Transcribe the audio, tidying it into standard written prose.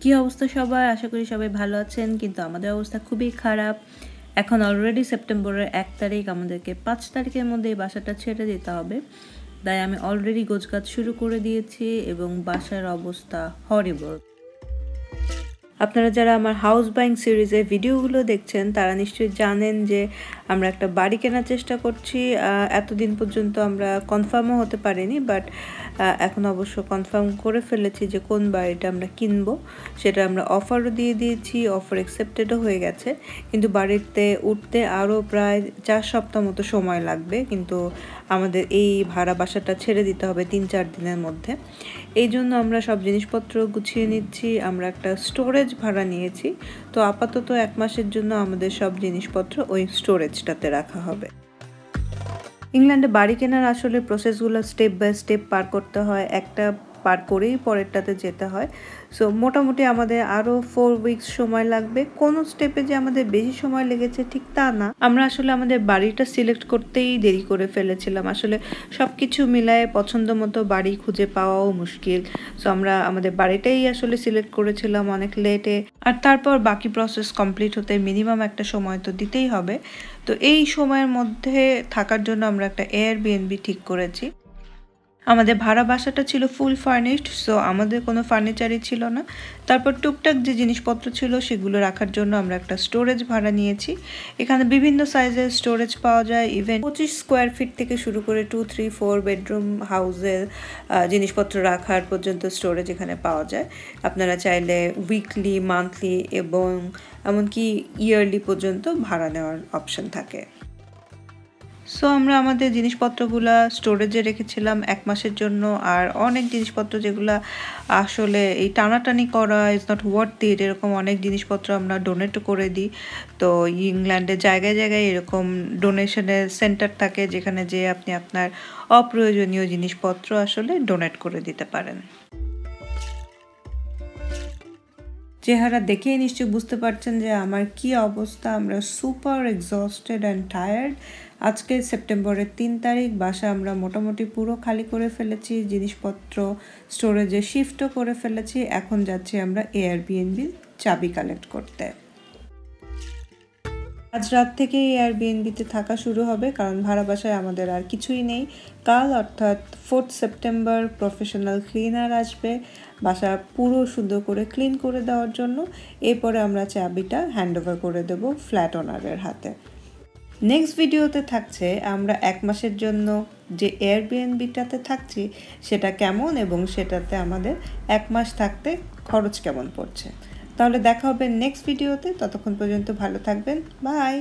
কি অবস্থা সবার? আশা করি সবাই ভালো আছেন, কিন্তু আমাদের অবস্থা খুবই খারাপ। এখন অলরেডি সেপ্টেম্বরের 1 তারিখ, আমাদেরকে 5 তারিখের মধ্যে এই বাসাটা ছেড়ে দিতে হবে। তাই আমি অলরেডি গোছগাছ শুরু করে দিয়েছি এবং বাসার অবস্থা হরিবল। আপনারা যারা আমার হাউস বাইং সিরিজের ভিডিওগুলো দেখছেন তারা নিশ্চয়ই জানেন যে আমরা একটা বাড়ি কেনার চেষ্টা করছি। এতদিন পর্যন্ত আমরা কনফার্মও হতে পারিনি, বাট এখন অবশ্য কনফার্ম করে ফেলেছি যে কোন বাড়িটা আমরা কিনবো। সেটা আমরা অফারও দিয়ে দিয়েছি, অফার অ্যাকসেপ্টেডও হয়ে গেছে, কিন্তু বাড়িতে উঠতে আরও প্রায় 4 সপ্তাহ মতো সময় লাগবে। কিন্তু আমাদের এই ভাড়া বাসাটা ছেড়ে দিতে হবে 3-4 দিনের মধ্যে। এই জন্য আমরা সব জিনিসপত্র গুছিয়ে নিচ্ছি। আমরা একটা স্টোরেজ ভাড়া নিয়েছি, তো আপাতত 1 মাসের জন্য আমাদের সব জিনিসপত্র ওই স্টোরেজটাতে রাখা হবে। ইংল্যান্ডে বাড়ি কেনার আসলে প্রসেসগুলো স্টেপ বাই স্টেপ পার করতে হয়, একটা পার করেই পরেরটাতে যেতে হয়। সো মোটামুটি আমাদের আরও 4 উইকস সময় লাগবে। কোনো স্টেপে যে আমাদের বেশি সময় লেগেছে ঠিক তা না, আমরা আসলে আমাদের বাড়িটা সিলেক্ট করতেই দেরি করে ফেলেছিলাম। আসলে সব কিছু মিলায়ে পছন্দ মতো বাড়ি খুঁজে পাওয়াও মুশকিল। সো আমরা আমাদের বাড়িটাই আসলে সিলেক্ট করেছিলাম অনেক লেটে, আর তারপর বাকি প্রসেস কমপ্লিট হতে মিনিমাম একটা সময় তো দিতেই হবে। তো এই সময়ের মধ্যে থাকার জন্য আমরা একটা এয়ারবিএনবি ঠিক করেছি। আমাদের ভাড়া বাসাটা ছিল ফুল ফার্নিশড, সো আমাদের কোনো ফার্নিচারই ছিল না। তারপর টুকটাক যে জিনিসপত্র ছিল সেগুলো রাখার জন্য আমরা একটা স্টোরেজ ভাড়া নিয়েছি। এখানে বিভিন্ন সাইজের স্টোরেজ পাওয়া যায়, ইভেন 25 স্কোয়ার ফিট থেকে শুরু করে 2-3-4 বেডরুম হাউসের জিনিসপত্র রাখার পর্যন্ত স্টোরেজ এখানে পাওয়া যায়। আপনারা চাইলে উইকলি, মান্থলি এবং এমনকি ইয়ারলি পর্যন্ত ভাড়া নেওয়ার অপশন থাকে। সো আমরা আমাদের জিনিসপত্রগুলো স্টোরেজে রেখেছিলাম 1 মাসের জন্য। আর অনেক জিনিসপত্র যেগুলো আসলে এই টানাটানি করা ইজ নট ওয়ার্থ ইট, এরকম অনেক জিনিসপত্র আমরা ডোনেটও করে দিই। তো ইংল্যান্ডে জায়গায় জায়গায় এরকম ডোনেশনের সেন্টার থাকে, যেখানে যে আপনি আপনার অপ্রয়োজনীয় জিনিসপত্র আসলে ডোনেট করে দিতে পারেন। চেহারা দেখেই নিশ্চয়ই বুঝতে পারছেন যে আমার কি অবস্থা। আমরা সুপার এক্সস্টেড অ্যান্ড টায়ার্ড। আজকে সেপ্টেম্বরের 3 তারিখ, বাসা আমরা মোটামুটি পুরো খালি করে ফেলেছি, জিনিসপত্র স্টোরেজে শিফটও করে ফেলেছি। এখন যাচ্ছি আমরা এয়ারবিএনবির চাবি কালেক্ট করতে। আজ রাত থেকে এয়ারবিএনবিতে থাকা শুরু হবে, কারণ ভাড়া বাসায় আমাদের আর কিছুই নেই। কাল অর্থাৎ 4 সেপ্টেম্বর প্রফেশনাল ক্লিনার আসবে বাসা পুরো সুন্দর করে ক্লিন করে দেওয়ার জন্য। এরপরে আমরা চাবিটা হ্যান্ডওভার করে দেব ফ্ল্যাট ওনারের হাতে। নেক্সট ভিডিওতে থাকছে আমরা 1 মাসের জন্য যে এয়ারবিএনবিটাতে থাকছি সেটা কেমন, এবং সেটাতে আমাদের 1 মাস থাকতে খরচ কেমন পড়ছে। তাহলে দেখা হবে নেক্সট ভিডিওতে। ততক্ষণ পর্যন্ত ভালো থাকবেন। বাই।